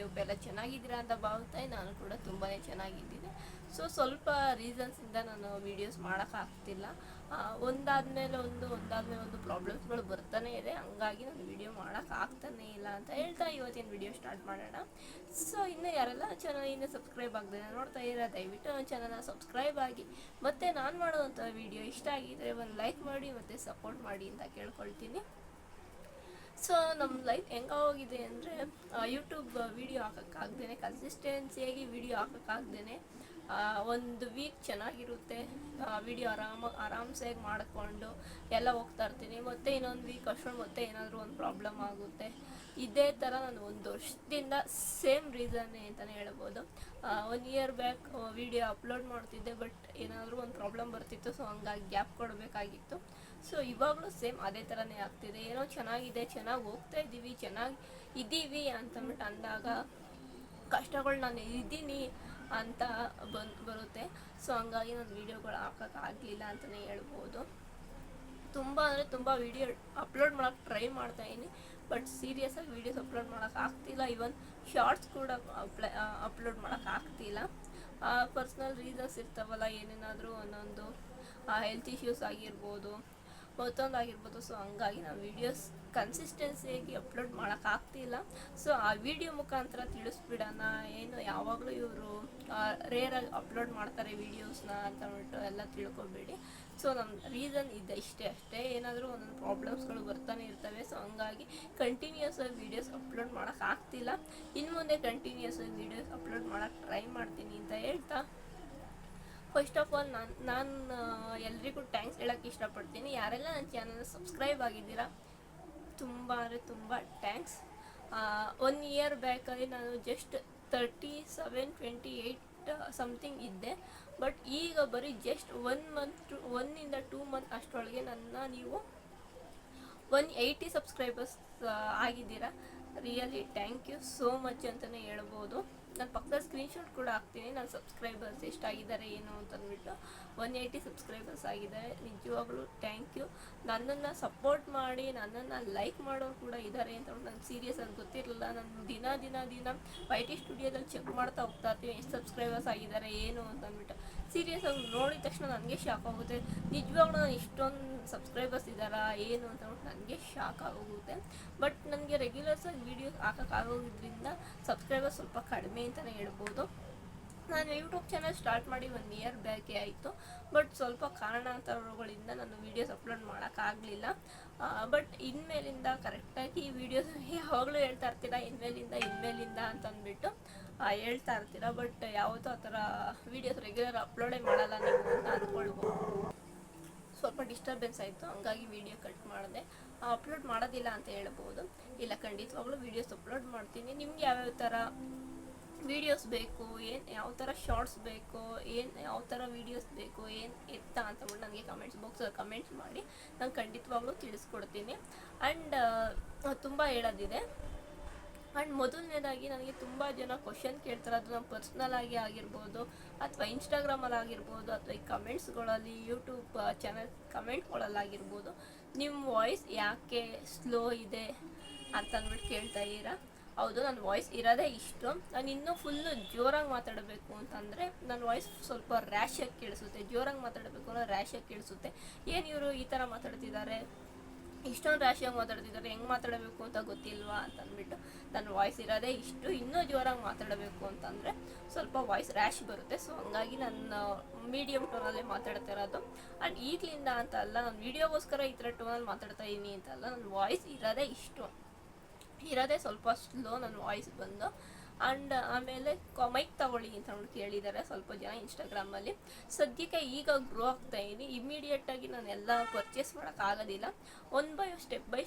Hope ಎಲ್ಲ ಚೆನ್ನಾಗಿದ್ದೀರಾ ಅಂತ ಭಾವಿಸ್ತಾ ನಾನು ಕೂಡ ತುಂಬಾ ಚೆನ್ನಾಗಿದ್ದೀನಿ. ಸೊ ಸ್ವಲ್ಪ ರೀಸನ್ಸಿಂದ ನಾನು ವೀಡಿಯೋಸ್ ಮಾಡೋಕ್ಕಾಗ್ತಿಲ್ಲ. ಒಂದಾದ್ಮೇಲೆ ಒಂದು ಪ್ರಾಬ್ಲಮ್ಸ್ಗಳು ಬರ್ತಾನೆ ಇದೆ. ಹಂಗಾಗಿ ನಾನು ವೀಡಿಯೋ ಮಾಡೋಕ್ಕಾಗ್ತಾನೆ ಇಲ್ಲ ಅಂತ ಹೇಳ್ತಾ ಇವತ್ತಿನ ವೀಡಿಯೋ ಸ್ಟಾರ್ಟ್ ಮಾಡೋಣ. ಸೊ ಇನ್ನು ಯಾರೆಲ್ಲ ಚಾನಲ್ ಸಬ್ಸ್ಕ್ರೈಬ್ ಆಗದೆ ನೋಡ್ತಾ ಇರೋ ದಯವಿಟ್ಟು ನನ್ನ ಚಾನಲ್ನ ಸಬ್ಸ್ಕ್ರೈಬ್ ಆಗಿ, ಮತ್ತು ನಾನು ಮಾಡುವಂಥ ವೀಡಿಯೋ ಇಷ್ಟ ಆಗಿದ್ದರೆ ಒಂದು ಲೈಕ್ ಮಾಡಿ ಮತ್ತು ಸಪೋರ್ಟ್ ಮಾಡಿ ಅಂತ ಕೇಳ್ಕೊಳ್ತೀನಿ. ಸೊ ನಮ್ಮ ಲೈಫ್ ಹೆಂಗೋಗಿದೆ ಅಂದರೆ ಯೂಟ್ಯೂಬ್ ವೀಡಿಯೋ ಹಾಕೋಕ್ಕಾಗ್ದೇ, ಕನ್ಸಿಸ್ಟೆನ್ಸಿಯಾಗಿ ವೀಡಿಯೋ ಹಾಕೋಕ್ಕಾಗ್ದೇ ಒಂದು ವೀಕ್ ಚೆನ್ನಾಗಿರುತ್ತೆ, ವೀಡಿಯೋ ಆರಾಮ್ಸೆ ಮಾಡಿಕೊಂಡು ಎಲ್ಲ ಹೋಗ್ತಾ ಇರ್ತೀನಿ. ಮತ್ತು ಇನ್ನೊಂದು ವೀಕ್ ಅಷ್ಟೊಂದು ಮತ್ತೆ ಏನಾದರೂ ಒಂದು ಪ್ರಾಬ್ಲಮ್ ಆಗುತ್ತೆ. ಇದೇ ಥರ ನಾನು ಒಂದು ವರ್ಷದಿಂದ ಸೇಮ್ ರೀಸನ್ನೇ ಅಂತಲೇ ಹೇಳ್ಬೋದು. 1 ಇಯರ್ ಬ್ಯಾಕ್ ವೀಡಿಯೋ ಅಪ್ಲೋಡ್ ಮಾಡ್ತಿದ್ದೆ, ಬಟ್ ಏನಾದರೂ ಒಂದು ಪ್ರಾಬ್ಲಮ್ ಬರ್ತಿತ್ತು. ಸೊ ಹಂಗಾಗಿ ಗ್ಯಾಪ್ ಕೊಡಬೇಕಾಗಿತ್ತು. ಸೊ ಇವಾಗಲೂ ಸೇಮ್ ಅದೇ ಥರನೇ ಆಗ್ತಿದೆ. ಏನೋ ಚೆನ್ನಾಗಿದೆ, ಚೆನ್ನಾಗಿ ಹೋಗ್ತಾ ಇದ್ದೀವಿ ಅಂತಂದ್ಬಿಟ್ಟು ಅಂದಾಗ ಕಷ್ಟಗಳು ನಾನು ಇದ್ದೀನಿ ಅಂತ ಬರುತ್ತೆ. ಸೊ ಹಂಗಾಗಿ ನಾನು ವೀಡಿಯೋಗಳು ಹಾಕೋಕ್ಕಾಗಲಿಲ್ಲ ಅಂತಲೇ ಹೇಳ್ಬೋದು. ತುಂಬ ಅಂದರೆ ತುಂಬ ವೀಡಿಯೋ ಅಪ್ಲೋಡ್ ಮಾಡೋಕ್ಕೆ ಟ್ರೈ ಮಾಡ್ತಾಯಿದ್ದೀನಿ, ಬಟ್ ಸೀರಿಯಸ್ಸಾಗಿ ವೀಡಿಯೋಸ್ ಅಪ್ಲೋಡ್ ಮಾಡೋಕ್ಕಾಗ್ತಿಲ್ಲ. ಈವನ್ ಶಾರ್ಟ್ಸ್ ಕೂಡ ಅಪ್ಲೋಡ್ ಮಾಡೋಕ್ಕಾಗ್ತಿಲ್ಲ. ಪರ್ಸ್ನಲ್ ರೀಸನ್ಸ್ ಇರ್ತಾವಲ್ಲ, ಏನೇನಾದರೂ ಒಂದೊಂದು ಹೆಲ್ತ್ ಇಶ್ಯೂಸ್ ಆಗಿರ್ಬೋದು, ಮತ್ತೊಂದಾಗಿರ್ಬೋದು. ಸೊ ಹಂಗಾಗಿ ನಾವು ವೀಡಿಯೋಸ್ ಕನ್ಸಿಸ್ಟೆನ್ಸಿಯಾಗಿ ಅಪ್ಲೋಡ್ ಮಾಡೋಕ್ಕಾಗ್ತಿಲ್ಲ. ಸೊ ಆ ವಿಡಿಯೋ ಮುಖಾಂತರ ತಿಳಿಸ್ಬಿಡೋಣ, ಏನು ಯಾವಾಗಲೂ ಇವರು ರೇರಾಗಿ ಅಪ್ಲೋಡ್ ಮಾಡ್ತಾರೆ ವೀಡಿಯೋಸ್ನ ಅಂತಂದ್ಬಿಟ್ಟು ಎಲ್ಲ ತಿಳ್ಕೊಬೇಡಿ. ಸೊ ನಮ್ಮ ರೀಸನ್ ಇದೆ ಅಷ್ಟೇ. ಏನಾದರೂ ಒಂದೊಂದು ಪ್ರಾಬ್ಲಮ್ಸ್ಗಳು ಬರ್ತಾನೆ ಇರ್ತವೆ. ಸೊ ಹಂಗಾಗಿ ಕಂಟಿನ್ಯೂಸ್ ಆಗಿ ವೀಡಿಯೋಸ್ ಅಪ್ಲೋಡ್ ಮಾಡೋಕ್ಕಾಗ್ತಿಲ್ಲ. ಇನ್ನು ಮುಂದೆ ಕಂಟಿನ್ಯೂಸ್ ಆಗಿ ವೀಡಿಯೋಸ್ ಅಪ್ಲೋಡ್ ಮಾಡೋಕ್ಕೆ ಟ್ರೈ ಮಾಡ್ತೀನಿ ಅಂತ ಹೇಳ್ತಾ, ಫಸ್ಟ್ ಆಫ್ ಆಲ್ ನಾನು ಎಲ್ರಿಗೂ ಥ್ಯಾಂಕ್ಸ್ ಹೇಳೋಕ್ಕೆ ಇಷ್ಟಪಡ್ತೀನಿ. ಯಾರೆಲ್ಲ ನನ್ನ ಚಾನಲ್ನ ಸಬ್ಸ್ಕ್ರೈಬ್ ಆಗಿದ್ದೀರಾ ತುಂಬ ಅಂದರೆ ತುಂಬ ಥ್ಯಾಂಕ್ಸ್. 1 ಇಯರ್ ಬ್ಯಾಕಲ್ಲಿ ನಾನು ಜಸ್ಟ್ 37-28 ಸಮಥಿಂಗ್ ಇದ್ದೆ, ಬಟ್ ಈಗ ಬರೀ ಜಸ್ಟ್ 1 ಇಂದ 2 ಮಂತ್ ಅಷ್ಟರೊಳಗೆ ನೀವು 180 ಸಬ್ಸ್ಕ್ರೈಬರ್ಸ್ ಆಗಿದ್ದೀರಾ. Really thank you so much ಅಂತಲೇ ಹೇಳ್ಬೋದು. ನಾನು ಪಕ್ಕದ ಸ್ಕ್ರೀನ್ಶಾಟ್ ಕೂಡ ಹಾಕ್ತೀನಿ, ನನ್ನ ಸಬ್ಸ್ಕ್ರೈಬರ್ಸ್ ಎಷ್ಟಾಗಿದ್ದಾರೆ ಏನು ಅಂತಂದ್ಬಿಟ್ಟು. 180 ಸಬ್ಸ್ಕ್ರೈಬರ್ಸ್ ಆಗಿದ್ದಾರೆ. ನಿಜವಾಗ್ಲೂ ಥ್ಯಾಂಕ್ ಯು. ನನ್ನನ್ನು ಸಪೋರ್ಟ್ ಮಾಡಿ ನನ್ನನ್ನು ಲೈಕ್ ಮಾಡೋರು ಕೂಡ ಇದ್ದಾರೆ ಅಂತ ನನಗೆ ಸೀರಿಯಸ್ ಆಗಿ ಗೊತ್ತಿರಲಿಲ್ಲ. ನಾನು ದಿನ YT ಸ್ಟುಡಿಯೋದಲ್ಲಿ ಚೆಕ್ ಮಾಡ್ತಾ ಹೋಗ್ತಾ ಇರ್ತೀನಿ ಎಷ್ಟು ಸಬ್ಸ್ಕ್ರೈಬರ್ಸ್ ಆಗಿದ್ದಾರೆ ಏನು ಅಂತಂದ್ಬಿಟ್ಟು. ಸೀರಿಯಸ್ ಆಗಿ ನೋಡಿದ ತಕ್ಷಣ ನನಗೆ ಶಾಕ್ ಆಗುತ್ತೆ. ನಿಜವಾಗ್ಲೂ ನಾನು ಇಷ್ಟೊಂದು ಸಬ್ಸ್ಕ್ರೈಬರ್ಸ್ ಇದ್ದಾರಾ ಏನು ಅಂತಂದ್ಬಿಟ್ಟು ನನಗೆ ಶಾಕ್ ಆಗೋಗುತ್ತೆ. ಬಟ್ ನನಗೆ ರೆಗ್ಯುಲರ್ಸ್ ಆಗಿ ವೀಡಿಯೋಸ್ ಹಾಕೋಕ್ಕಾಗೋದ್ರಿಂದ ಸಬ್ಸ್ಕ್ರೈಬರ್ಸ್ ಸ್ವಲ್ಪ ಕಡಿಮೆ ಅಂತಲೇ ಹೇಳ್ಬೋದು. ನಾನು ಯೂಟ್ಯೂಬ್ ಚಾನಲ್ ಸ್ಟಾರ್ಟ್ ಮಾಡಿ 1 ಇಯರ್ ಬ್ಯಾಕೇ ಆಯಿತು, ಬಟ್ ಸ್ವಲ್ಪ ಕಾರಣಾಂತರಗಳಿಂದ ನಾನು ವೀಡಿಯೋಸ್ ಅಪ್ಲೋಡ್ ಮಾಡೋಕ್ಕಾಗಲಿಲ್ಲ. ಬಟ್ ಇನ್ಮೇಲಿಂದ ಕರೆಕ್ಟಾಗಿ ವೀಡಿಯೋಸ್ ಯಾವಾಗಲೂ ಹೇಳ್ತಾ ಇರ್ತೀರ ಇನ್ಮೇಲಿಂದ ಅಂತಂದ್ಬಿಟ್ಟು ಹೇಳ್ತಾ ಇರ್ತೀರ, ಬಟ್ ಯಾವತ್ತೂ ಆ ಥರ ವೀಡಿಯೋಸ್ ರೆಗ್ಯುಲರ್ ಅಪ್ಲೋಡೇ ಮಾಡಲ್ಲ ನೀವು ಅಂತ ಅಂದ್ಕೊಳ್ಬೋದು. ಸ್ವಲ್ಪ ಡಿಸ್ಟರ್ಬೆನ್ಸ್ ಆಯಿತು, ಹಂಗಾಗಿ ವೀಡಿಯೋ ಕಟ್ ಮಾಡಿದೆ. ಅಪ್ಲೋಡ್ ಮಾಡೋದಿಲ್ಲ ಅಂತ ಹೇಳ್ಬೋದು. ಇಲ್ಲ, ಖಂಡಿತವಾಗ್ಲೂ ವೀಡಿಯೋಸ್ ಅಪ್ಲೋಡ್ ಮಾಡ್ತೀನಿ. ನಿಮ್ಗೆ ಯಾವ್ಯಾವ ಥರ ವೀಡಿಯೋಸ್ ಬೇಕು, ಯಾವ ಥರ ಶಾರ್ಟ್ಸ್ ಬೇಕು, ಯಾವ ಥರ ವೀಡಿಯೋಸ್ ಬೇಕು, ಎತ್ತ ಅಂತಂದ್ಬಿಟ್ಟು ನನಗೆ ಕಮೆಂಟ್ಸ್ ಬಾಕ್ಸಲ್ಲಿ ಕಮೆಂಟ್ಸ್ ಮಾಡಿ, ನಾನು ಖಂಡಿತವಾಗ್ಲೂ ತಿಳಿಸ್ಕೊಡ್ತೀನಿ. ಆ್ಯಂಡ್ ತುಂಬ ಹೇಳೋದಿದೆ. ಆ್ಯಂಡ್ ಮೊದಲನೇದಾಗಿ ನನಗೆ ತುಂಬ ಜನ ಕ್ವಶನ್ ಕೇಳ್ತಾರೆ, ಅದು ನಮ್ಮ ಪರ್ಸ್ನಲ್ ಆಗಿ ಆಗಿರ್ಬೋದು, ಅಥವಾ ಇನ್ಸ್ಟಾಗ್ರಾಮಲ್ಲಿ ಆಗಿರ್ಬೋದು, ಅಥವಾ ಈ ಕಮೆಂಟ್ಸ್ಗಳಲ್ಲಿ ಯೂಟ್ಯೂಬ್ ಚಾನಲ್ ಕಮೆಂಟ್ಗಳಲ್ಲಾಗಿರ್ಬೋದು, ನಿಮ್ಮ ವಾಯ್ಸ್ ಯಾಕೆ ಸ್ಲೋ ಇದೆ ಅಂತಂದ್ಬಿಟ್ಟು ಕೇಳ್ತಾ ಇದ್ದೀರಾ. ಹೌದು, ನನ್ನ ವಾಯ್ಸ್ ಇರೋದೇ ಇಷ್ಟು. ನಾನು ಇನ್ನೂ ಫುಲ್ಲು ಜೋರಾಗಿ ಮಾತಾಡಬೇಕು ಅಂತಂದರೆ ನನ್ನ ವಾಯ್ಸ್ ಸ್ವಲ್ಪ ರ್ಯಾಶಾಗಿ ಕೇಳಿಸುತ್ತೆ. ಜೋರಾಗಿ ಮಾತಾಡಬೇಕು ಅಂದರೆ ರ್ಯಾಶಾಗಿ ಕೇಳಿಸುತ್ತೆ. ಏನು ಇವರು ಈ ಥರ ಮಾತಾಡ್ತಿದ್ದಾರೆ, ಇಷ್ಟೊಂದು ರ್ಯಾಶಾಗಿ ಮಾತಾಡ್ತಿದ್ದಾರೆ, ಹೆಂಗೆ ಮಾತಾಡಬೇಕು ಅಂತ ಗೊತ್ತಿಲ್ವಾ ಅಂತಂದ್ಬಿಟ್ಟು ನನ್ನ ವಾಯ್ಸ್ ಇರೋದೇ ಇಷ್ಟು. ಇನ್ನೂ ಜೋರಾಗಿ ಮಾತಾಡಬೇಕು ಅಂತಂದರೆ ಸ್ವಲ್ಪ ವಾಯ್ಸ್ ರ್ಯಾಶ್ ಬರುತ್ತೆ. ಸೊ ಹಂಗಾಗಿ ನಾನು ಮೀಡಿಯಮ್ ಟೋನಲ್ಲೇ ಮಾತಾಡ್ತಾ ಇರೋದು. ಆ್ಯಂಡ್ ಈಗಲಿಂದ ಅಂತ ಅಲ್ಲ, ನಾನು ವೀಡಿಯೋಗೋಸ್ಕರ ಈ ಥರ ಟೋನಲ್ಲಿ ಮಾತಾಡ್ತಾ ಇದ್ದೀನಿ ಅಂತಲ್ಲ, ನನ್ನ ವಾಯ್ಸ್ ಇರೋದೇ ಸ್ವಲ್ಪ ಸ್ಲೋ ನನ್ನ ವಾಯ್ಸ್ ಬಂದು. ಆ್ಯಂಡ್ ಆಮೇಲೆ ಮೈಕ್ ತಗೊಳ್ಳಿ ಅಂತ ಕೇಳಿದ್ದಾರೆ ಸ್ವಲ್ಪ ಜನ ಇನ್ಸ್ಟಾಗ್ರಾಮಲ್ಲಿ. ಸದ್ಯಕ್ಕೆ ಈಗ ಗ್ರೋ ಆಗ್ತಾಯಿದ್ದೀನಿ. ಇಮಿಡಿಯೇಟಾಗಿ ನಾನು ಎಲ್ಲ ಪರ್ಚೇಸ್ ಮಾಡೋಕ್ಕಾಗೋದಿಲ್ಲ. ಸ್ಟೆಪ್ ಬೈ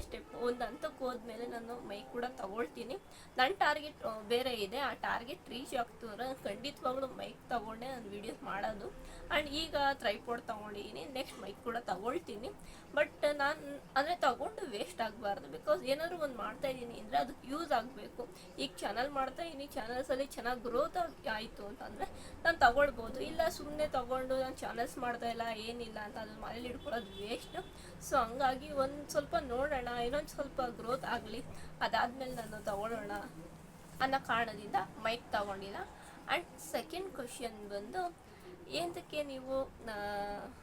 ಸ್ಟೆಪ್ ಒಂದು ಹಂತಕ್ಕೆ ಹೋದ್ಮೇಲೆ ನಾನು ಮೈಕ್ ಕೂಡ ತಗೊಳ್ತೀನಿ. ನನ್ನ ಟಾರ್ಗೆಟ್ ಬೇರೆ ಇದೆ. ಆ ಟಾರ್ಗೆಟ್ ರೀಚ್ ಆಗ್ತಂದ್ರೆ ಖಂಡಿತವಾಗ್ಲೂ ಮೈಕ್ ತಗೊಂಡೆ ನಾನು ವೀಡಿಯೋಸ್ ಮಾಡೋದು. ಆ್ಯಂಡ್ ಈಗ ಟ್ರೈಪಾಡ್ ತೊಗೊಂಡಿದ್ದೀನಿ, ನೆಕ್ಸ್ಟ್ ಮೈಕ್ ಕೂಡ ತಗೊಳ್ತೀನಿ. ಬಟ್ ನಾನು ಅಂದರೆ ತಗೊಂಡು ವೇಸ್ಟ್ ಆಗಬಾರ್ದು. ಬಿಕಾಸ್ ಏನಾದರೂ ಒಂದು ಮಾಡ್ತಾಯಿದ್ದೀನಿ ಅಂದರೆ ಅದಕ್ಕೆ ಯೂಸ್ ಆಗಬೇಕು. ಈಗ ಚಾನಲ್ ಮಾಡ್ತಾಯಿದ್ದೀನಿ, ಚಾನಲ್ಸಲ್ಲಿ ಚೆನ್ನಾಗಿ ಗ್ರೋತ್ ಆಯಿತು ಅಂತಂದರೆ ನಾನು ತಗೊಳ್ಬೋದು. ಇಲ್ಲ ಸುಮ್ಮನೆ ತಗೊಂಡು ನಾನು ಚಾನಲ್ಸ್ ಮಾಡ್ತಾಯಿಲ್ಲ ಏನಿಲ್ಲ ಅಂತ ಅದು ಮನೇಲಿ ಇಟ್ಕೊಳ್ಳೋದು ವೇಸ್ಟ್. ಸೊ ಹಂಗಾಗಿ ಒಂದು ಸ್ವಲ್ಪ ನೋಡೋಣ, ಇನ್ನೊಂದು ಸ್ವಲ್ಪ ಗ್ರೋತ್ ಆಗಲಿ, ಅದಾದಮೇಲೆ ನಾನು ತಗೊಳ್ಳೋಣ ಅನ್ನೋ ಕಾರಣದಿಂದ ಮೈಕ್ ತಗೊಂಡಿಲ್ಲ. ಆ್ಯಂಡ್ ಸೆಕೆಂಡ್ ಕ್ವಶನ್ ಬಂದು, ಏನಕ್ಕೆ ನೀವು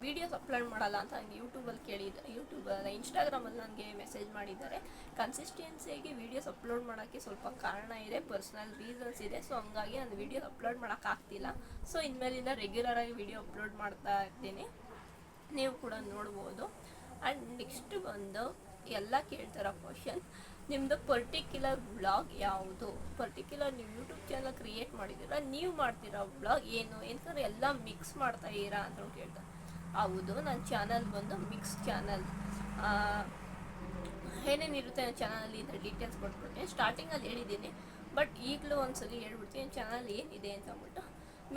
ವೀಡಿಯೋಸ್ ಅಪ್ಲೋಡ್ ಮಾಡಲ್ಲ ಅಂತ ನನಗೆ ಯೂಟ್ಯೂಬಲ್ಲಿ ಇನ್ಸ್ಟಾಗ್ರಾಮಲ್ಲಿ ನನಗೆ ಮೆಸೇಜ್ ಮಾಡಿದ್ದಾರೆ. ಕನ್ಸಿಸ್ಟೆನ್ಸಿಯಾಗಿ ವೀಡಿಯೋಸ್ ಅಪ್ಲೋಡ್ ಮಾಡೋಕ್ಕೆ ಸ್ವಲ್ಪ ಕಾರಣ ಇದೆ, ಪರ್ಸ್ನಲ್ ರೀಸನ್ಸ್ ಇದೆ. ಸೊ ಹಂಗಾಗಿ ನಾನು ವೀಡಿಯೋಸ್ ಅಪ್ಲೋಡ್ ಮಾಡೋಕ್ಕಾಗ್ತಿಲ್ಲ. ಸೊ ಇನ್ಮೇಲಿಂದ ರೆಗ್ಯುಲರಾಗಿ ವೀಡಿಯೋ ಅಪ್ಲೋಡ್ ಮಾಡ್ತಾ ಇರ್ತೀನಿ, ನೀವು ಕೂಡ ನೋಡ್ಬೋದು. ಆ್ಯಂಡ್ ನೆಕ್ಸ್ಟ್ ಬಂದು ಎಲ್ಲ ಕೇಳ್ತಾರೋ ಕ್ವಶನ್, ನಿಮ್ಮದು ಪರ್ಟಿಕ್ಯುಲರ್ ವ್ಲಾಗ್ ಯಾವುದು? ಪರ್ಟಿಕ್ಯುಲರ್ ನೀವು ಯೂಟ್ಯೂಬ್ ಚಾನಲ್ ಕ್ರಿಯೇಟ್ ಮಾಡಿದ್ದೀರಾ, ನೀವು ಮಾಡ್ತೀರಾ ವ್ಲಾಗ್ ಏನು? ಏನಂದ್ರೆ ಎಲ್ಲ ಮಿಕ್ಸ್ ಮಾಡ್ತಾ ಇದ್ದೀರಾ ಅಂತ ಕೇಳ್ತಾರೆ. ಹೌದು, ನನ್ನ ಚಾನಲ್ ಬಂದು ಮಿಕ್ಸ್ ಚಾನಲ್. ಏನೇನಿರುತ್ತೆ ನನ್ನ ಚಾನಲಲ್ಲಿ ಅಂತ ಡೀಟೇಲ್ಸ್ ಕೊಟ್ಬಿಡ್ತೀನಿ. ಸ್ಟಾರ್ಟಿಂಗಲ್ಲಿ ಹೇಳಿದ್ದೀನಿ, ಬಟ್ ಈಗಲೂ ಒಂದ್ಸಲಿ ಹೇಳ್ಬಿಡ್ತೀನಿ ಚಾನಲ್ ಏನಿದೆ ಅಂತ ಅಂದ್ಬಿಟ್ಟು.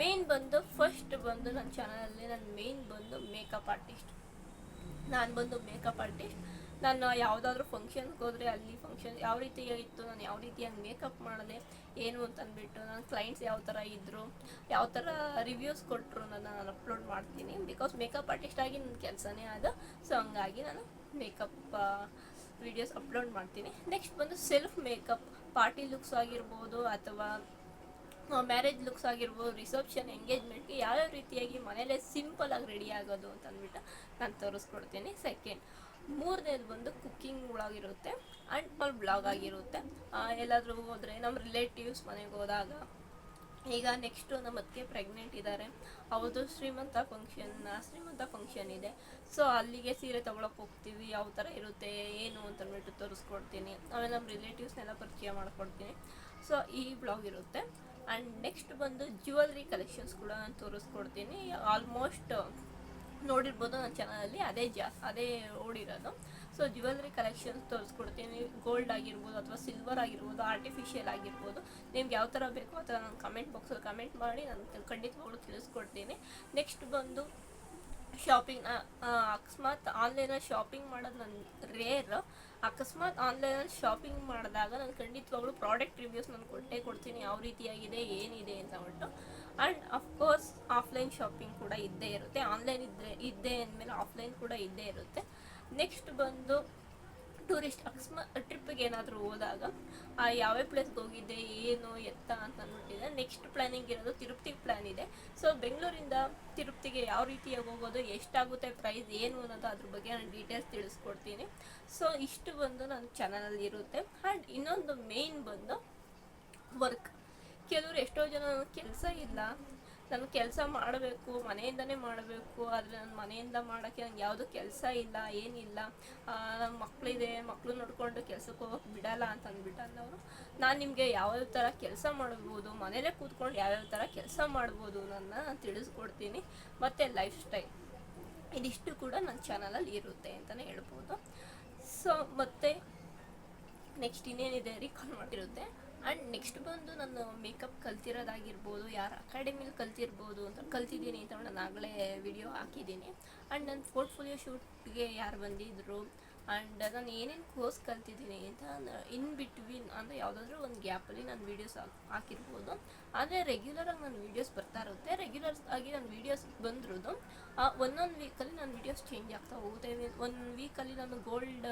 ಮೇನ್ ಬಂದು ಫಸ್ಟ್ ಬಂದು ನನ್ನ ಚಾನಲಲ್ಲಿ ನನ್ನ ಮೇನ್ ಬಂದು ಮೇಕಪ್ ಆರ್ಟಿಸ್ಟ್. ನಾನು ಬಂದು ಮೇಕಪ್ ಆರ್ಟಿಸ್ಟ್. ನಾನು ಯಾವುದಾದ್ರೂ ಫಂಕ್ಷನ್ಗೆ ಹೋದರೆ ಅಲ್ಲಿ ಫಂಕ್ಷನ್ ಯಾವ ರೀತಿಯಾಗಿತ್ತು, ನಾನು ಯಾವ ರೀತಿಯಾಗಿ ಮೇಕಪ್ ಮಾಡಿದೆ ಏನು ಅಂತಂದ್ಬಿಟ್ಟು, ನನ್ನ ಕ್ಲೈಂಟ್ಸ್ ಯಾವ ಥರ ಇದ್ದರು, ಯಾವ ಥರ ರಿವ್ಯೂಸ್ ಕೊಟ್ಟರು ನಾನು ಅಪ್ಲೋಡ್ ಮಾಡ್ತೀನಿ. ಬಿಕಾಸ್ ಮೇಕಪ್ ಆರ್ಟಿಸ್ಟಾಗಿ ನನ್ನ ಕೆಲಸನೇ ಅದು. ಸೊ ಹಂಗಾಗಿ ನಾನು ಮೇಕಪ್ ವೀಡಿಯೋಸ್ ಅಪ್ಲೋಡ್ ಮಾಡ್ತೀನಿ. ನೆಕ್ಸ್ಟ್ ಬಂದು ಸೆಲ್ಫ್ ಮೇಕಪ್, ಪಾರ್ಟಿ ಲುಕ್ಸ್ ಆಗಿರ್ಬೋದು ಅಥವಾ ಮ್ಯಾರೇಜ್ ಲುಕ್ಸ್ ಆಗಿರ್ಬೋದು, ರಿಸೆಪ್ಷನ್, ಎಂಗೇಜ್ಮೆಂಟ್ಗೆ ಯಾವ್ಯಾವ ರೀತಿಯಾಗಿ ಮನೇಲೇ ಸಿಂಪಲಾಗಿ ರೆಡಿ ಆಗೋದು ಅಂತ ಅಂದ್ಬಿಟ್ಟು ನಾನು ತೋರಿಸ್ಕೊಡ್ತೀನಿ. ಸೆಕೆಂಡ್, ಮೂರನೇದು ಬಂದು ಕುಕ್ಕಿಂಗ್ ವ್ಲಾಗ್ ಇರುತ್ತೆ ಆ್ಯಂಡ್ ಬ್ಲಾಗ್ ಆಗಿರುತ್ತೆ. ಎಲ್ಲಾದರೂ ಹೋದರೆ ನಮ್ಮ ರಿಲೇಟಿವ್ಸ್ ಮನೆಗೆ ಹೋದಾಗ, ಈಗ ನೆಕ್ಸ್ಟು ನಮ್ಮ ಅತ್ತಿಗೆ ಪ್ರೆಗ್ನೆಂಟ್ ಇದ್ದಾರೆ, ಅವ್ರದ್ದು ಶ್ರೀಮಂತ ಫಂಕ್ಷನ್ ಇದೆ. ಸೊ ಅಲ್ಲಿಗೆ ಸೀರೆ ತೊಗೊಳಕ್ಕೆ ಹೋಗ್ತೀವಿ, ಯಾವ ಥರ ಇರುತ್ತೆ ಏನು ಅಂತಂದ್ಬಿಟ್ಟು ತೋರಿಸ್ಕೊಡ್ತೀನಿ. ಆಮೇಲೆ ನಮ್ಮ ರಿಲೇಟಿವ್ಸ್ನೆಲ್ಲ ಪರಿಚಯ ಮಾಡ್ಕೊಡ್ತೀನಿ. ಸೊ ಈ ಬ್ಲಾಗ್ ಇರುತ್ತೆ. ಆ್ಯಂಡ್ ನೆಕ್ಸ್ಟ್ ಬಂದು ಜ್ಯುವೆಲ್ರಿ ಕಲೆಕ್ಷನ್ಸ್ ಕೂಡ ನಾನು ತೋರಿಸ್ಕೊಡ್ತೀನಿ. ಆಲ್ಮೋಸ್ಟ್ ನೋಡಿರ್ಬೋದು ನನ್ನ ಚಾನಲಲ್ಲಿ ಅದೇ ಓಡಿರೋದು. ಸೊ ಜ್ಯುವೆಲ್ರಿ ಕಲೆಕ್ಷನ್ಸ್ ತೋರಿಸ್ಕೊಡ್ತೀನಿ. ಗೋಲ್ಡ್ ಆಗಿರ್ಬೋದು ಅಥವಾ ಸಿಲ್ವರ್ ಆಗಿರ್ಬೋದು, ಆರ್ಟಿಫಿಷಿಯಲ್ ಆಗಿರ್ಬೋದು, ನಿಮ್ಗೆ ಯಾವ ಥರ ಬೇಕೋ ಆ ಥರ ನಾನು ಕಮೆಂಟ್ ಬಾಕ್ಸಲ್ಲಿ ಕಮೆಂಟ್ ಮಾಡಿ ನಾನು ಖಂಡಿತವಾಗ್ಲೂ ತಿಳಿಸ್ಕೊಡ್ತೀನಿ. ನೆಕ್ಸ್ಟ್ ಬಂದು ಶಾಪಿಂಗ್. ಅಕಸ್ಮಾತ್ ಆನ್ಲೈನಲ್ಲಿ ಶಾಪಿಂಗ್ ಮಾಡೋದು ನನ್ನ ರೇರ್. ಅಕಸ್ಮಾತ್ ಆನ್ಲೈನಲ್ಲಿ ಶಾಪಿಂಗ್ ಮಾಡಿದಾಗ ನಾನು ಖಂಡಿತವಾಗ್ಲೂ ಪ್ರಾಡಕ್ಟ್ ರಿವ್ಯೂಸ್ ನಾನು ಕೊಡ್ತೀನಿ, ಯಾವ ರೀತಿಯಾಗಿದೆ ಏನಿದೆ ಅಂತ ಅಂದ್ಬಿಟ್ಟು. ಆ್ಯಂಡ್ ಅಫ್ಕೋರ್ಸ್ ಆಫ್ಲೈನ್ ಶಾಪಿಂಗ್ ಕೂಡ ಇದ್ದೇ ಇರುತ್ತೆ. ಆನ್ಲೈನ್ ಇದ್ದೇ ಅಂದಮೇಲೆ ಆಫ್ಲೈನ್ ಕೂಡ ಇದ್ದೇ ಇರುತ್ತೆ. ನೆಕ್ಸ್ಟ್ ಬಂದು ಟೂರಿಸ್ಟ್, ಅಕಸ್ಮಾತ್ ಟ್ರಿಪ್ಪಿಗೆ ಏನಾದರೂ ಹೋದಾಗ ಯಾವ್ಯಾವ ಪ್ಲೇಸ್ಗೆ ಹೋಗಿದ್ದೆ ಏನು ಎತ್ತ ಅಂತ ಅಂದ್ಬಿಟ್ಟಿದೆ. ನೆಕ್ಸ್ಟ್ ಪ್ಲ್ಯಾನಿಂಗ್ ಇರೋದು ತಿರುಪತಿಗೆ ಪ್ಲ್ಯಾನ್ ಇದೆ. ಸೊ ಬೆಂಗಳೂರಿಂದ ತಿರುಪತಿಗೆ ಯಾವ ರೀತಿಯಾಗಿ ಹೋಗೋದು, ಎಷ್ಟಾಗುತ್ತೆ ಪ್ರೈಸ್ ಏನು ಅನ್ನೋದು ಅದ್ರ ಬಗ್ಗೆ ನಾನು ಡೀಟೇಲ್ಸ್ ತಿಳಿಸ್ಕೊಡ್ತೀನಿ. ಸೊ ಇಷ್ಟು ಬಂದು ನನ್ನ ಚಾನಲಲ್ಲಿ ಇರುತ್ತೆ. ಆ್ಯಂಡ್ ಇನ್ನೊಂದು ಮೇಯ್ನ್ ಬಂದು ವರ್ಕ್. ಕೆಲವರು ಎಷ್ಟೋ ಜನ ಕೆಲಸ ಇಲ್ಲ, ನಾನು ಕೆಲಸ ಮಾಡಬೇಕು, ಮನೆಯಿಂದನೇ ಮಾಡಬೇಕು, ಆದರೆ ನನ್ನ ಮನೆಯಿಂದ ಮಾಡೋಕ್ಕೆ ನನಗೆ ಯಾವುದೂ ಕೆಲಸ ಇಲ್ಲ, ಏನಿಲ್ಲ, ನನ್ನ ಮಕ್ಕಳು ನೋಡಿಕೊಂಡು ಕೆಲಸಕ್ಕೆ ಹೋಗೋಕ್ಕೆ ಬಿಡಲ್ಲ ಅಂತ ಅಂದ್ಬಿಟ್ಟು ಅನ್ನೋರು, ನಾನು ನಿಮಗೆ ಯಾವ್ಯಾವ ಥರ ಕೆಲಸ ಮಾಡ್ಬೋದು, ಮನೇಲೇ ಕೂತ್ಕೊಂಡು ಯಾವ್ಯಾವ ಥರ ಕೆಲಸ ಮಾಡ್ಬೋದು ನಾನು ತಿಳಿಸ್ಕೊಡ್ತೀನಿ. ಮತ್ತು ಲೈಫ್ ಸ್ಟೈಲ್ ಇದಿಷ್ಟು ಕೂಡ ನನ್ನ ಚಾನಲಲ್ಲಿ ಇರುತ್ತೆ ಅಂತಲೇ ಹೇಳ್ಬೋದು. ಸೊ ಮತ್ತು ನೆಕ್ಸ್ಟ್ ಇನ್ನೇನಿದೆ ರೀಕಾಲ್ ಮಾಡಿರುತ್ತೆ. ಆ್ಯಂಡ್ ನೆಕ್ಸ್ಟ್ ಬಂದು ನಾನು ಮೇಕಪ್ ಕಲ್ತಿರೋದಾಗಿರ್ಬೋದು, ಯಾರು ಅಕಾಡೆಮಿಲಿ ಕಲ್ತಿದ್ದೀನಿ ಅಂತ ನಾನು ಆಗಲೇ ವಿಡಿಯೋ ಹಾಕಿದ್ದೀನಿ. ಆ್ಯಂಡ್ ನನ್ನ ಪೋರ್ಟ್ಫೋಲಿಯೋ ಶೂಟ್ಗೆ ಯಾರು ಬಂದಿದ್ದರು, ಆ್ಯಂಡ್ ನಾನು ಏನೇನು ಕೋರ್ಸ್ ಕಲ್ತಿದ್ದೀನಿ ಅಂತ ಇನ್ ಬಿಟ್ವೀನ್ ಅಂದರೆ ಯಾವುದಾದ್ರೂ ಒಂದು ಗ್ಯಾಪಲ್ಲಿ ನಾನು ವೀಡಿಯೋಸ್ ಹಾಕಿರ್ಬೋದು. ಆದರೆ ರೆಗ್ಯುಲರಾಗಿ ನನ್ನ ವೀಡಿಯೋಸ್ ಬರ್ತಾ ಇರುತ್ತೆ. ರೆಗ್ಯುಲರ್ ಆಗಿ ನನ್ನ ವೀಡಿಯೋಸ್ ಬಂದಿರೋದು ಒಂದೊಂದು ವೀಕಲ್ಲಿ ನನ್ನ ವೀಡಿಯೋಸ್ ಚೇಂಜ್ ಆಗ್ತಾ ಹೋಗುತ್ತೆ. ಒಂದು ವೀಕಲ್ಲಿ ನಾನು ಗೋಲ್ಡ್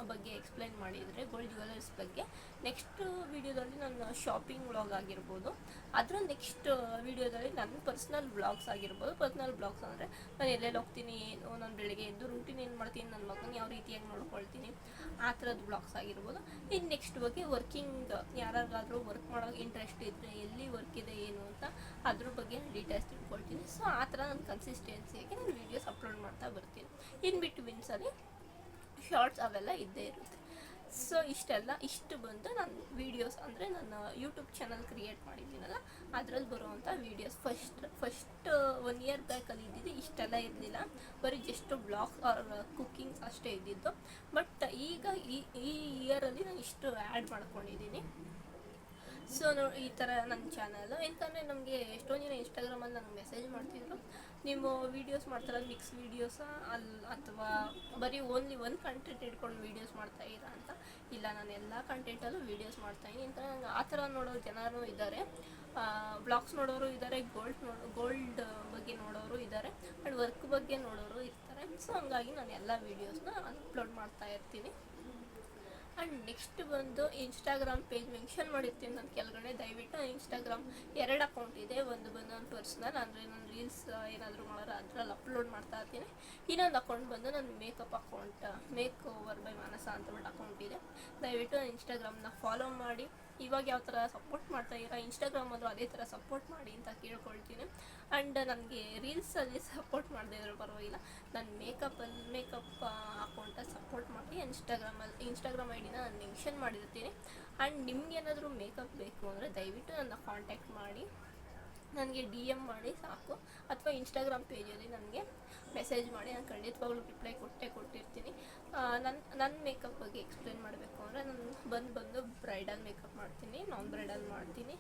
ಬಗ್ಗೆ ಎಕ್ಸ್ಪ್ಲೈನ್ ಮಾಡಿದರೆ, ಗೋಲ್ಡ್ ಜ್ಯುವೆಲರ್ಸ್ ಬಗ್ಗೆ. ನೆಕ್ಸ್ಟ್ ವೀಡಿಯೋದಲ್ಲಿ ನನ್ನ ಶಾಪಿಂಗ್ ವ್ಲಾಗ್ ಆಗಿರ್ಬೋದು, ಅದರ ನೆಕ್ಸ್ಟ್ ವೀಡಿಯೋದಲ್ಲಿ ನನ್ನ ಪರ್ಸ್ನಲ್ ವ್ಲಾಗ್ಸ್ ಆಗಿರ್ಬೋದು. ಪರ್ಸ್ನಲ್ ವ್ಲಾಗ್ಸ್ ಅಂದರೆ ನಾನು ಎಲ್ಲೆಲ್ಲಿ ಹೋಗ್ತೀನಿ, ಏನು ನಾನು ಬೆಳಗ್ಗೆ ಎದ್ದು ರೂಟೀನ್ ಏನು ಮಾಡ್ತೀನಿ, ನನ್ನ ಮಗನ ಯಾವ ರೀತಿಯಾಗಿ ನೋಡ್ಕೊಳ್ತೀನಿ, ಆ ಥರದ್ದು ವ್ಲಾಗ್ಸ್ ಆಗಿರ್ಬೋದು. ಇನ್ನು ನೆಕ್ಸ್ಟ್ ಬಗ್ಗೆ ವರ್ಕಿಂಗ್, ಯಾರಿಗಾದರೂ ವರ್ಕ್ ಮಾಡೋಕ್ಕೆ ಇಂಟ್ರೆಸ್ಟ್ ಇದ್ದರೆ, ಎಲ್ಲಿ ವರ್ಕ್ ಇದೆ ಏನು ಅಂತ ಅದ್ರ ಬಗ್ಗೆ ನಾನು ಡೀಟೇಲ್ಸ್ ತಿಳ್ಕೊಳ್ತೀನಿ. ಸೊ ಆ ಥರ ನಾನು ಕನ್ಸಿಸ್ಟೆನ್ಸಿಯಾಗಿ ನಾನು ವೀಡಿಯೋಸ್ ಅಪ್ಲೋಡ್ ಮಾಡ್ತಾ ಬರ್ತೀನಿ. ಇನ್ ಬಿಟ್ವೀನ್ಸಲ್ಲಿ ಶಾರ್ಟ್ಸ್ ಅವೆಲ್ಲ ಇದ್ದೇ ಇರುತ್ತೆ. ಸೊ ಇಷ್ಟು ಬಂದು ನನ್ನ ವೀಡಿಯೋಸ್ ಅಂದರೆ ನನ್ನ ಯೂಟ್ಯೂಬ್ ಚಾನಲ್ ಕ್ರಿಯೇಟ್ ಮಾಡಿದ್ದೀನಲ್ಲ ಅದರಲ್ಲಿ ಬರುವಂಥ ವೀಡಿಯೋಸ್. ಫಸ್ಟ್ 1 year ಬ್ಯಾಕಲ್ಲಿ ಇದ್ದಿದ್ದು ಇಷ್ಟೆಲ್ಲ ಇರಲಿಲ್ಲ, ಬರೀ ಜಸ್ಟ್ ಬ್ಲಾಗ್ಸ್ ಆರ್ ಕುಕ್ಕಿಂಗ್ಸ್ ಅಷ್ಟೇ ಇದ್ದಿದ್ದು. ಬಟ್ ಈಗ ಈ ಇಯರಲ್ಲಿ ನಾನು ಇಷ್ಟು ಆ್ಯಡ್ ಮಾಡ್ಕೊಂಡಿದ್ದೀನಿ. ಸೊ ಈ ಥರ ನನ್ನ ಚಾನಲ್ ಎಂತಂದರೆ ನಮಗೆ ಎಷ್ಟೊಂದು ಜನ ಇನ್ಸ್ಟಾಗ್ರಾಮಲ್ಲಿ ನನಗೆ ಮೆಸೇಜ್ ಮಾಡ್ತಿದ್ರು, ನೀವು ವೀಡಿಯೋಸ್ ಮಾಡ್ತಾರ ಮಿಕ್ಸ್ ವೀಡಿಯೋಸ ಅಥವಾ ಬರೀ ಓನ್ಲಿ ಒಂದು ಕಂಟೆಂಟ್ ಇಟ್ಕೊಂಡು ವೀಡಿಯೋಸ್ ಮಾಡ್ತಾಯಿರಾ ಅಂತ. ಇಲ್ಲ, ನಾನು ಎಲ್ಲ ಕಂಟೆಂಟಲ್ಲೂ ವೀಡಿಯೋಸ್ ಮಾಡ್ತಾಯಿದ್ದೀನಿ ಅಂತ. ನಂಗೆ ಆ ಥರ ನೋಡೋ ಜನರು ಇದ್ದಾರೆ, ಬ್ಲಾಗ್ಸ್ ನೋಡೋರು ಇದ್ದಾರೆ, ಗೋಲ್ಡ್ ಬಗ್ಗೆ ನೋಡೋರು ಇದ್ದಾರೆ, ಆ್ಯಂಡ್ ವರ್ಕ್ ಬಗ್ಗೆ ನೋಡೋರು ಇರ್ತಾರೆ. ಸೊ ಹಂಗಾಗಿ ನಾನು ಎಲ್ಲ ವೀಡಿಯೋಸ್ನ ಅಪ್ಲೋಡ್ ಮಾಡ್ತಾ ಇರ್ತೀನಿ. ಆ್ಯಂಡ್ ನೆಕ್ಸ್ಟ್ ಬಂದು ಇನ್ಸ್ಟಾಗ್ರಾಮ್ ಪೇಜ್ ಮೆನ್ಷನ್ ಮಾಡಿರ್ತೀನಿ ನಾನು ಕೆಳಗಡೆ, ದಯವಿಟ್ಟು ಇನ್ಸ್ಟಾಗ್ರಾಮ್ 2 ಅಕೌಂಟ್ ಇದೆ. ಒಂದು ಬಂದು ನನ್ನ ಪರ್ಸ್ನಲ್, ಅಂದರೆ ನಾನು ರೀಲ್ಸ್ ಏನಾದರೂ ಮಾಡೋರು ಅದ್ರಲ್ಲಿ ಅಪ್ಲೋಡ್ ಮಾಡ್ತಾ ಇರ್ತೀನಿ. ಇನ್ನೊಂದು ಅಕೌಂಟ್ ಬಂದು ನನ್ನ makeup account, makeover by Manasa ಅಂತೇಳ್ಬಿಟ್ಟು ಅಕೌಂಟ್ ಇದೆ. ದಯವಿಟ್ಟು ಇನ್ಸ್ಟಾಗ್ರಾಮ್ನ ಫಾಲೋ ಮಾಡಿ. ಇವಾಗ ಯಾವ ಥರ ಸಪೋರ್ಟ್ ಮಾಡ್ತಾ ಇದ್ದೀರಾ ಇನ್ಸ್ಟಾಗ್ರಾಮಲ್ಲೂ ಅದೇ ಥರ ಸಪೋರ್ಟ್ ಮಾಡಿ ಅಂತ ಕೇಳ್ಕೊಳ್ತೀನಿ. ಆ್ಯಂಡ್ ನನಗೆ ರೀಲ್ಸಲ್ಲಿ ಸಪೋರ್ಟ್ ಮಾಡದೇ ಇದ್ರೂ ಪರವಾಗಿಲ್ಲ, ನನ್ನ ಮೇಕಪ್ ಅಕೌಂಟಲ್ಲಿ ಸಪೋರ್ಟ್ ಮಾಡಿ. ಇನ್ಸ್ಟಾಗ್ರಾಮ್ ಐ ಡಿನ ನಾನು ಮೆನ್ಷನ್ ಮಾಡಿರ್ತೀನಿ. ಆ್ಯಂಡ್ ನಿಮ್ಗೇನಾದರೂ ಮೇಕಪ್ ಬೇಕು ಅಂದರೆ ದಯವಿಟ್ಟು ನನ್ನ ಕಾಂಟ್ಯಾಕ್ಟ್ ಮಾಡಿ, ನನಗೆ DM ಮಾಡಿ ಸಾಕು, ಅಥವಾ ಇನ್ಸ್ಟಾಗ್ರಾಮ್ ಪೇಜಲ್ಲಿ ನನಗೆ ಮೆಸೇಜ್ ಮಾಡಿ, ನಾನು ಖಂಡಿತವಾಗ್ಲೂ ರಿಪ್ಲೈ ಕೊಟ್ಟಿರ್ತೀನಿ. ನನ್ನ ಮೇಕಪ್ ಬಗ್ಗೆ ಎಕ್ಸ್ಪ್ಲೇನ್ ಮಾಡಬೇಕು ಅಂದರೆ ನಾನು ಬಂದು ಬ್ರೈಡಲ್ ಮೇಕಪ್ ಮಾಡ್ತೀನಿ, ನಾನ್ ಬ್ರೈಡಲ್ ಮಾಡ್ತೀನಿ,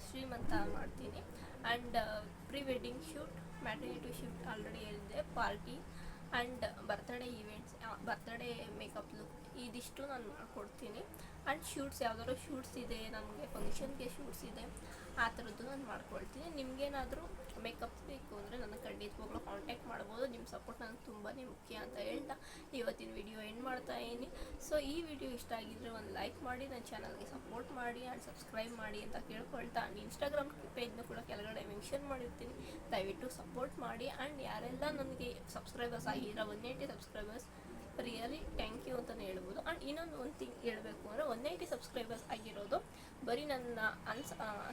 ಶ್ರೀಮಂತ ಮಾಡ್ತೀನಿ, and pre wedding shoot, maternity shoot already ಹೇಳಿದೆ, party and birthday events, birthday makeup look, ಇದಿಷ್ಟು ನಾನು ಮಾಡಿಕೊಡ್ತೀನಿ. ಆ್ಯಂಡ್ ಶೂಟ್ಸ್, ಯಾವ್ದಾದ್ರು ಶೂಟ್ಸ್ ಇದೆ, ನಮಗೆ ಫಂಕ್ಷನ್ಗೆ ಶೂಟ್ಸ್ ಇದೆ, ಆ ಥರದ್ದು ನಾನು ಮಾಡ್ಕೊಳ್ತೀನಿ. ನಿಮಗೇನಾದರೂ ಮೇಕಪ್ ಬೇಕು ಅಂದರೆ ನನ್ನ ಖಂಡಿತವಾಗ್ಲೂ ಕಾಂಟ್ಯಾಕ್ಟ್ ಮಾಡ್ಬೋದು. ನಿಮ್ಮ ಸಪೋರ್ಟ್ ನನಗೆ ತುಂಬಾ ಮುಖ್ಯ ಅಂತ ಹೇಳ್ತಾ ಇವತ್ತಿನ ವಿಡಿಯೋ ಎಂಡ್ ಮಾಡ್ತಾ ಇದ್ದೀನಿ. ಸೊ ಈ ವಿಡಿಯೋ ಇಷ್ಟ ಆಗಿದ್ದರೆ ಒಂದು ಲೈಕ್ ಮಾಡಿ, ನನ್ನ ಚಾನಲ್ಗೆ ಸಪೋರ್ಟ್ ಮಾಡಿ ಆ್ಯಂಡ್ ಸಬ್ಸ್ಕ್ರೈಬ್ ಮಾಡಿ ಅಂತ ಕೇಳ್ಕೊಳ್ತಾ, ಇನ್ಸ್ಟಾಗ್ರಾಮ್ ಪೇಜ್ನ ಕೂಡ ಕೆಳಗಡೆ ಮೆನ್ಷನ್ ಮಾಡಿರ್ತೀನಿ, ದಯವಿಟ್ಟು ಸಪೋರ್ಟ್ ಮಾಡಿ. ಆ್ಯಂಡ್ ಯಾರೆಲ್ಲ ನನಗೆ ಸಬ್ಸ್ಕ್ರೈಬರ್ಸ್ ಆಗಿರೋ 180 ಸಬ್ಸ್ಕ್ರೈಬರ್ಸ್, ರಿಯಲಿ ಥ್ಯಾಂಕ್ ಯು ಅಂತಲೇ ಹೇಳ್ಬೋದು. ಆ್ಯಂಡ್ ಒಂದು ಥಿಂಗ್ ಹೇಳಬೇಕು ಅಂದರೆ 180 ಸಬ್ಸ್ಕ್ರೈಬರ್ಸ್ ಆಗಿರೋದು ಬರೀ ನನ್ನ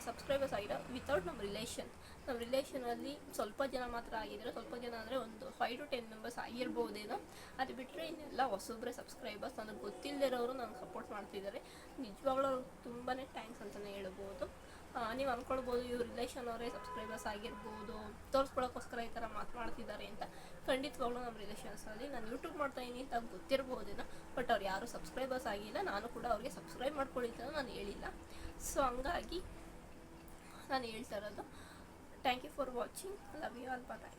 ಸಬ್ಸ್ಕ್ರೈಬರ್ಸ್ ಆಗಿರೋ ವಿತೌಟ್ ನಮ್ಮ ರಿಲೇಷನಲ್ಲಿ ಸ್ವಲ್ಪ ಜನ ಮಾತ್ರ ಆಗಿದ್ದಾರೆ. ಸ್ವಲ್ಪ ಜನ ಅಂದರೆ ಒಂದು 5 to 10 ಮೆಂಬರ್ಸ್ ಆಗಿರ್ಬೋದೇನೋ. ಅದು ಬಿಟ್ಟರೆ ಇನ್ನೆಲ್ಲ ಹೊಸೊಬ್ಬರೇ ಸಬ್ಸ್ಕ್ರೈಬರ್ಸ್, ನನಗೆ ಗೊತ್ತಿಲ್ಲದಿರೋರು ನನಗೆ ಸಪೋರ್ಟ್ ಮಾಡ್ತಿದ್ದಾರೆ. ನಿಜವಾಗ್ಲೂ ತುಂಬಾ ಥ್ಯಾಂಕ್ಸ್ ಅಂತಲೇ ಹೇಳ್ಬೋದು. ನೀವು ಅಂದ್ಕೊಳ್ಬೋದು ಇವ್ರ ರಿಲೇಷನ್ ಅವರೇ ಸಬ್ಸ್ಕ್ರೈಬರ್ಸ್ ಆಗಿರ್ಬೋದು, ತೋರಿಸ್ಕೊಳ್ಳೋಕ್ಕೋಸ್ಕರ ಈ ಥರ ಮಾತನಾಡ್ತಿದ್ದಾರೆ ಅಂತ. ಖಂಡಿತವಾಗ್ಲೂ ನಮ್ಮ ರಿಲೇಷನ್ಸಲ್ಲಿ ನಾನು ಯೂಟ್ಯೂಬ್ ಮಾಡ್ತಾಯಿದ್ದೀನಿ ಅಂತ ಗೊತ್ತಿರ್ಬೋದೇನೋ, ಬಟ್ ಅವ್ರು ಯಾರೂ ಸಬ್ಸ್ಕ್ರೈಬರ್ಸ್ ಆಗಿಲ್ಲ. ನಾನು ಕೂಡ ಅವ್ರಿಗೆ ಸಬ್ಸ್ಕ್ರೈಬ್ ಮಾಡ್ಕೊಳ್ಳಿದ್ದನ್ನು ನಾನು ಹೇಳಿಲ್ಲ. ಸೊ ಹಂಗಾಗಿ ನಾನು ಹೇಳ್ತಾ ಇರೋದು. Thank you for watching. Love you all. Bye.